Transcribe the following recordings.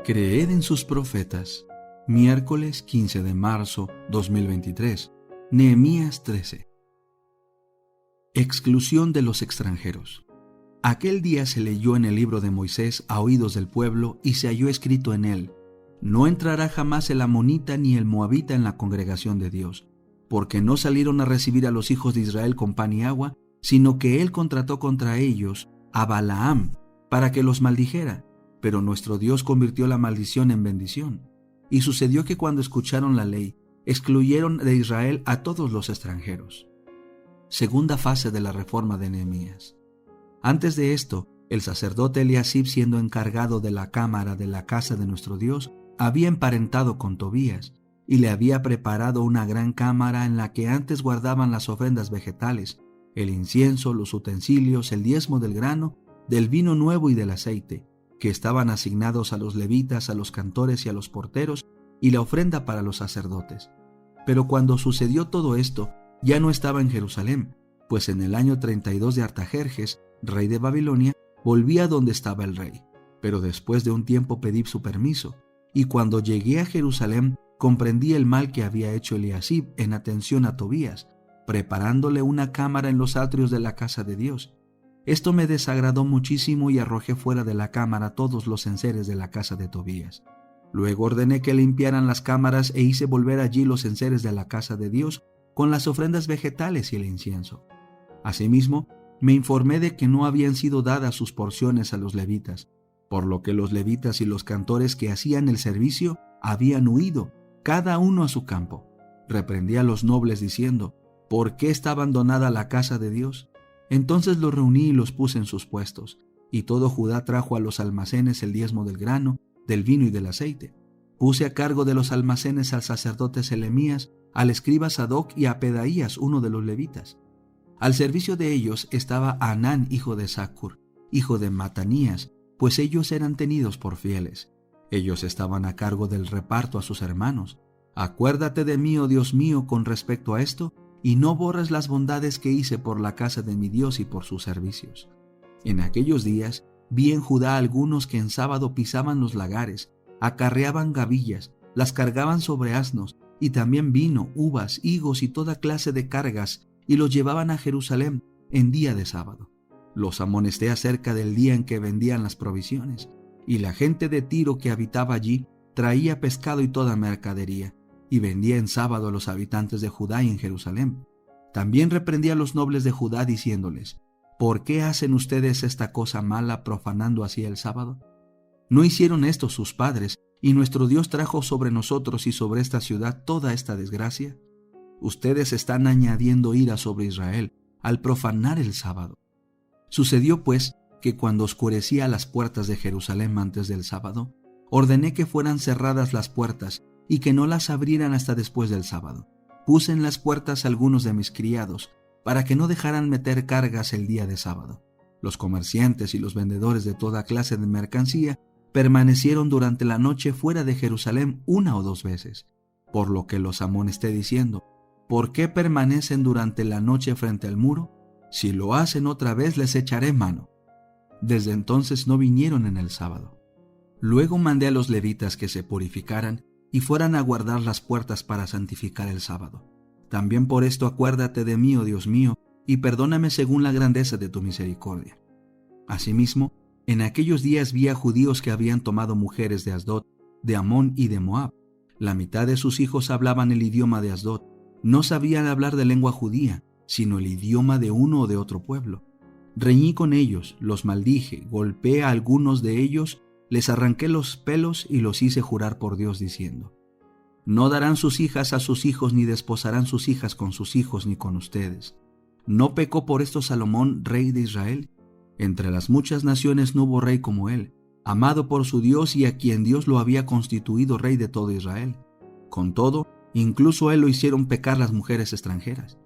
Creed en sus profetas. Miércoles 15 de marzo 2023. Nehemías 13. Exclusión de los extranjeros. Aquel día se leyó en el libro de Moisés a oídos del pueblo y se halló escrito en él: No entrará jamás el amonita ni el moabita en la congregación de Dios, porque no salieron a recibir a los hijos de Israel con pan y agua, sino que él contrató contra ellos a Balaam para que los maldijera. Pero nuestro Dios convirtió la maldición en bendición. Y sucedió que cuando escucharon la ley, excluyeron de Israel a todos los extranjeros. Segunda fase de la reforma de Nehemías. Antes de esto, el sacerdote Eliasib, siendo encargado de la cámara de la casa de nuestro Dios, había emparentado con Tobías, y le había preparado una gran cámara en la que antes guardaban las ofrendas vegetales, el incienso, los utensilios, el diezmo del grano, del vino nuevo y del aceite, que estaban asignados a los levitas, a los cantores y a los porteros, y la ofrenda para los sacerdotes. Pero cuando sucedió todo esto, ya no estaba en Jerusalén, pues en el año 32 de Artajerjes, rey de Babilonia, volví a donde estaba el rey. Pero después de un tiempo pedí su permiso, y cuando llegué a Jerusalén, comprendí el mal que había hecho Eliasib en atención a Tobías, preparándole una cámara en los atrios de la casa de Dios. Esto me desagradó muchísimo y arrojé fuera de la cámara todos los enseres de la casa de Tobías. Luego ordené que limpiaran las cámaras e hice volver allí los enseres de la casa de Dios con las ofrendas vegetales y el incienso. Asimismo, me informé de que no habían sido dadas sus porciones a los levitas, por lo que los levitas y los cantores que hacían el servicio habían huido, cada uno a su campo. Reprendí a los nobles diciendo: ¿Por qué está abandonada la casa de Dios? Entonces los reuní y los puse en sus puestos, y todo Judá trajo a los almacenes el diezmo del grano, del vino y del aceite. Puse a cargo de los almacenes al sacerdote Selemías, al escriba Sadoc y a Pedaías, uno de los levitas. Al servicio de ellos estaba Anán, hijo de Zacur, hijo de Matanías, pues ellos eran tenidos por fieles. Ellos estaban a cargo del reparto a sus hermanos. Acuérdate de mí, oh Dios mío, con respecto a esto, y no borres las bondades que hice por la casa de mi Dios y por sus servicios. En aquellos días vi en Judá algunos que en sábado pisaban los lagares, acarreaban gavillas, las cargaban sobre asnos, y también vino, uvas, higos y toda clase de cargas, y los llevaban a Jerusalén en día de sábado. Los amonesté acerca del día en que vendían las provisiones, y la gente de Tiro que habitaba allí traía pescado y toda mercadería, y vendía en sábado a los habitantes de Judá y en Jerusalén. También reprendía a los nobles de Judá diciéndoles: ¿Por qué hacen ustedes esta cosa mala profanando así el sábado? ¿No hicieron esto sus padres, y nuestro Dios trajo sobre nosotros y sobre esta ciudad toda esta desgracia? Ustedes están añadiendo ira sobre Israel al profanar el sábado. Sucedió pues que cuando oscurecía las puertas de Jerusalén antes del sábado, ordené que fueran cerradas las puertas y que no las abrieran hasta después del sábado. Puse en las puertas a algunos de mis criados, para que no dejaran meter cargas el día de sábado. Los comerciantes y los vendedores de toda clase de mercancía permanecieron durante la noche fuera de Jerusalén 1 o 2 veces, por lo que los amonesté diciendo: ¿Por qué permanecen durante la noche frente al muro? Si lo hacen otra vez les echaré mano. Desde entonces no vinieron en el sábado. Luego mandé a los levitas que se purificaran y fueran a guardar las puertas para santificar el sábado. También por esto acuérdate de mí, oh Dios mío, y perdóname según la grandeza de tu misericordia. Asimismo, en aquellos días vi a judíos que habían tomado mujeres de Asdod, de Amón y de Moab. La mitad de sus hijos hablaban el idioma de Asdod. No sabían hablar de lengua judía, sino el idioma de uno o de otro pueblo. Reñí con ellos, los maldije, golpeé a algunos de ellos, les arranqué los pelos y los hice jurar por Dios diciendo: No darán sus hijas a sus hijos, ni desposarán sus hijas con sus hijos, ni con ustedes. ¿No pecó por esto Salomón, rey de Israel? Entre las muchas naciones no hubo rey como él, amado por su Dios y a quien Dios lo había constituido rey de todo Israel. Con todo, incluso a él lo hicieron pecar las mujeres extranjeras.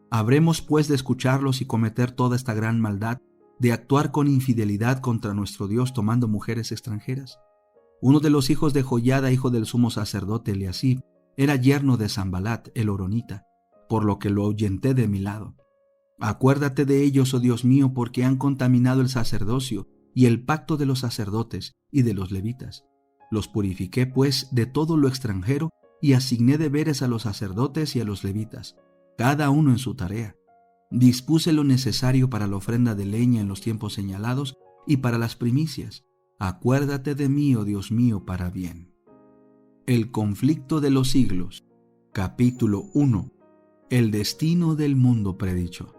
¿Habremos pues de escucharlos y cometer toda esta gran maldad, de actuar con infidelidad contra nuestro Dios tomando mujeres extranjeras? Uno de los hijos de Joiada, hijo del sumo sacerdote Eliasib, era yerno de Sanbalat, el horonita, por lo que lo ahuyenté de mi lado. Acuérdate de ellos, oh Dios mío, porque han contaminado el sacerdocio y el pacto de los sacerdotes y de los levitas. Los purifiqué, pues, de todo lo extranjero, y asigné deberes a los sacerdotes y a los levitas, cada uno en su tarea. Dispuse lo necesario para la ofrenda de leña en los tiempos señalados y para las primicias. Acuérdate de mí, oh Dios mío, para bien. El conflicto de los siglos. Capítulo 1. El destino del mundo predicho.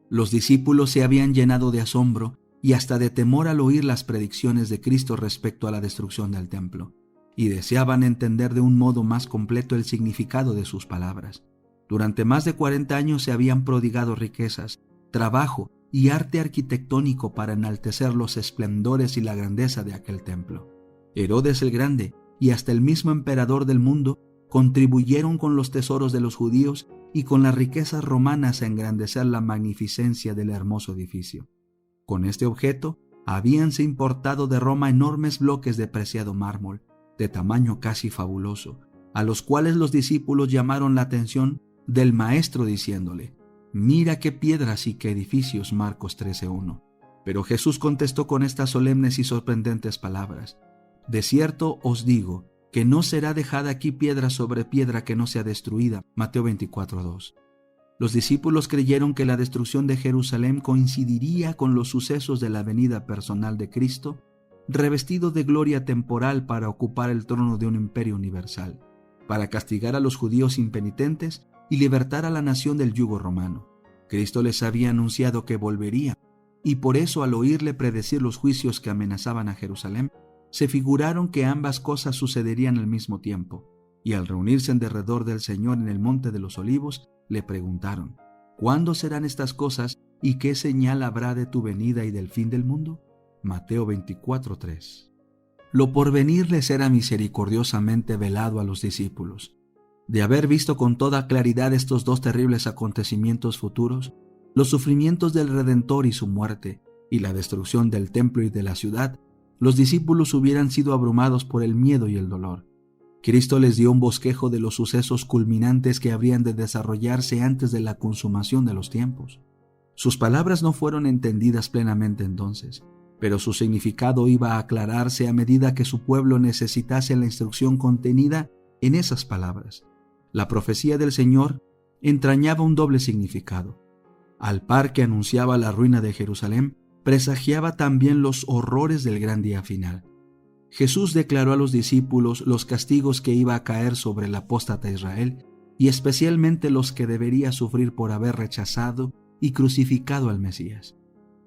Los discípulos se habían llenado de asombro y hasta de temor al oír las predicciones de Cristo respecto a la destrucción del templo, y deseaban entender de un modo más completo el significado de sus palabras. Durante más de 40 años se habían prodigado riquezas, trabajo y arte arquitectónico para enaltecer los esplendores y la grandeza de aquel templo. Herodes el Grande y hasta el mismo emperador del mundo contribuyeron con los tesoros de los judíos y con las riquezas romanas a engrandecer la magnificencia del hermoso edificio. Con este objeto, habíanse importado de Roma enormes bloques de preciado mármol, de tamaño casi fabuloso, a los cuales los discípulos llamaron la atención del maestro diciéndole: «Mira qué piedras y qué edificios». Marcos 13:1. Pero Jesús contestó con estas solemnes y sorprendentes palabras: «De cierto os digo que no será dejada aquí piedra sobre piedra que no sea destruida». Mateo 24:2. Los discípulos creyeron que la destrucción de Jerusalén coincidiría con los sucesos de la venida personal de Cristo, revestido de gloria temporal para ocupar el trono de un imperio universal, para castigar a los judíos impenitentes y libertar a la nación del yugo romano. Cristo les había anunciado que volvería, y por eso, al oírle predecir los juicios que amenazaban a Jerusalén, se figuraron que ambas cosas sucederían al mismo tiempo, y al reunirse en derredor del Señor en el Monte de los Olivos, le preguntaron: «¿Cuándo serán estas cosas y qué señal habrá de tu venida y del fin del mundo?». Mateo 24:3. Lo porvenir les era misericordiosamente velado a los discípulos. De haber visto con toda claridad estos dos terribles acontecimientos futuros, los sufrimientos del Redentor y su muerte, y la destrucción del templo y de la ciudad, los discípulos hubieran sido abrumados por el miedo y el dolor. Cristo les dio un bosquejo de los sucesos culminantes que habrían de desarrollarse antes de la consumación de los tiempos. Sus palabras no fueron entendidas plenamente entonces, pero su significado iba a aclararse a medida que su pueblo necesitase la instrucción contenida en esas palabras. La profecía del Señor entrañaba un doble significado. Al par que anunciaba la ruina de Jerusalén, presagiaba también los horrores del gran día final. Jesús declaró a los discípulos los castigos que iba a caer sobre el apóstata Israel, y especialmente los que debería sufrir por haber rechazado y crucificado al Mesías.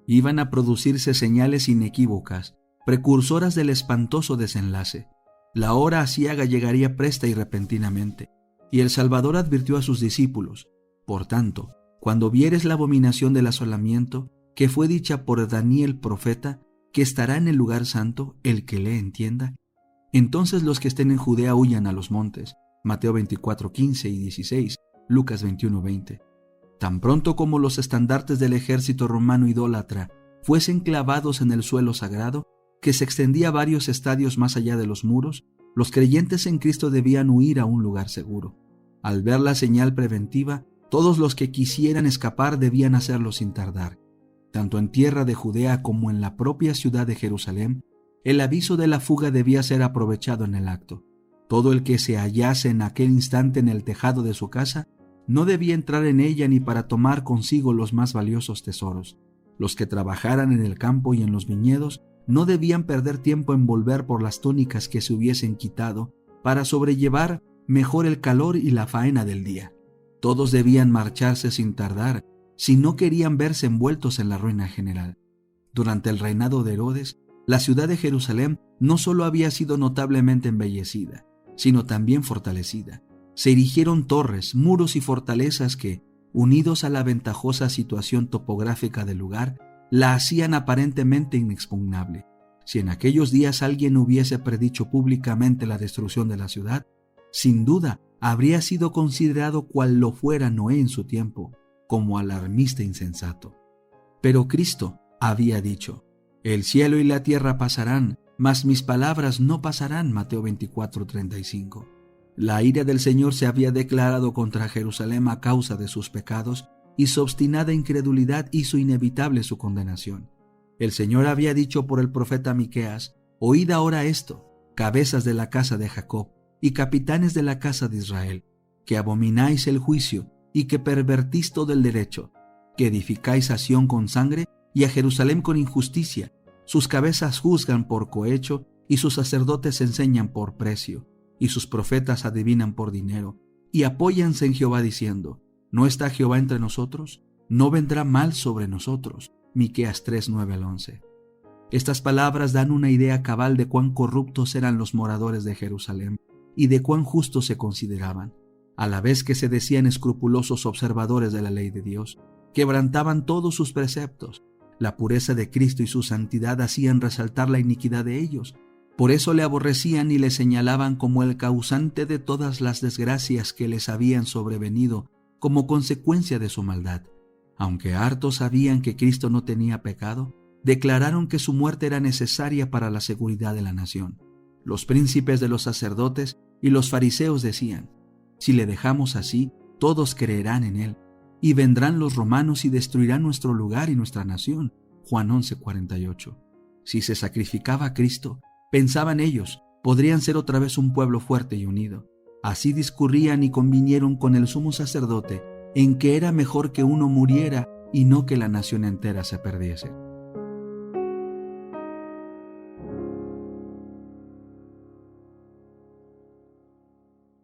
Iban a producirse señales inequívocas, precursoras del espantoso desenlace. La hora aciaga llegaría presta y repentinamente, y el Salvador advirtió a sus discípulos: «Por tanto, cuando vieres la abominación del asolamiento, que fue dicha por Daniel profeta, que estará en el lugar santo, el que lee entienda, entonces los que estén en Judea huyan a los montes». Mateo 24:15 y 16, Lucas 21:20. Tan pronto como los estandartes del ejército romano idólatra fuesen clavados en el suelo sagrado, que se extendía varios estadios más allá de los muros, los creyentes en Cristo debían huir a un lugar seguro. Al ver la señal preventiva, todos los que quisieran escapar debían hacerlo sin tardar. Tanto en tierra de Judea como en la propia ciudad de Jerusalén, el aviso de la fuga debía ser aprovechado en el acto. Todo el que se hallase en aquel instante en el tejado de su casa no debía entrar en ella ni para tomar consigo los más valiosos tesoros. Los que trabajaran en el campo y en los viñedos no debían perder tiempo en volver por las túnicas que se hubiesen quitado para sobrellevar mejor el calor y la faena del día. Todos debían marcharse sin tardar, si no querían verse envueltos en la ruina general. Durante el reinado de Herodes, la ciudad de Jerusalén no solo había sido notablemente embellecida, sino también fortalecida. Se erigieron torres, muros y fortalezas que, unidos a la ventajosa situación topográfica del lugar, la hacían aparentemente inexpugnable. Si en aquellos días alguien hubiese predicho públicamente la destrucción de la ciudad, sin duda habría sido considerado cual lo fuera Noé en su tiempo, como alarmista insensato. Pero Cristo había dicho: «El cielo y la tierra pasarán, mas mis palabras no pasarán». Mateo 24:35. La ira del Señor se había declarado contra Jerusalén a causa de sus pecados, y su obstinada incredulidad hizo inevitable su condenación. El Señor había dicho por el profeta Miqueas: «Oíd ahora esto, cabezas de la casa de Jacob y capitanes de la casa de Israel, que abomináis el juicio y que pervertís todo el derecho, que edificáis a Sión con sangre y a Jerusalén con injusticia. Sus cabezas juzgan por cohecho y sus sacerdotes enseñan por precio, y sus profetas adivinan por dinero, y apóyanse en Jehová diciendo: ¿No está Jehová entre nosotros? ¿No vendrá mal sobre nosotros? Miqueas 3, 9 al 11. Estas palabras dan una idea cabal de cuán corruptos eran los moradores de Jerusalén y de cuán justos se consideraban, a la vez que se decían escrupulosos observadores de la ley de Dios. Quebrantaban todos sus preceptos. La pureza de Cristo y su santidad hacían resaltar la iniquidad de ellos. Por eso le aborrecían y le señalaban como el causante de todas las desgracias que les habían sobrevenido como consecuencia de su maldad. Aunque hartos sabían que Cristo no tenía pecado, declararon que su muerte era necesaria para la seguridad de la nación. Los príncipes de los sacerdotes y los fariseos decían: si le dejamos así, todos creerán en él, y vendrán los romanos y destruirán nuestro lugar y nuestra nación. Juan 11:48. Si se sacrificaba a Cristo, pensaban ellos, podrían ser otra vez un pueblo fuerte y unido. Así discurrían y convinieron con el sumo sacerdote en que era mejor que uno muriera y no que la nación entera se perdiese.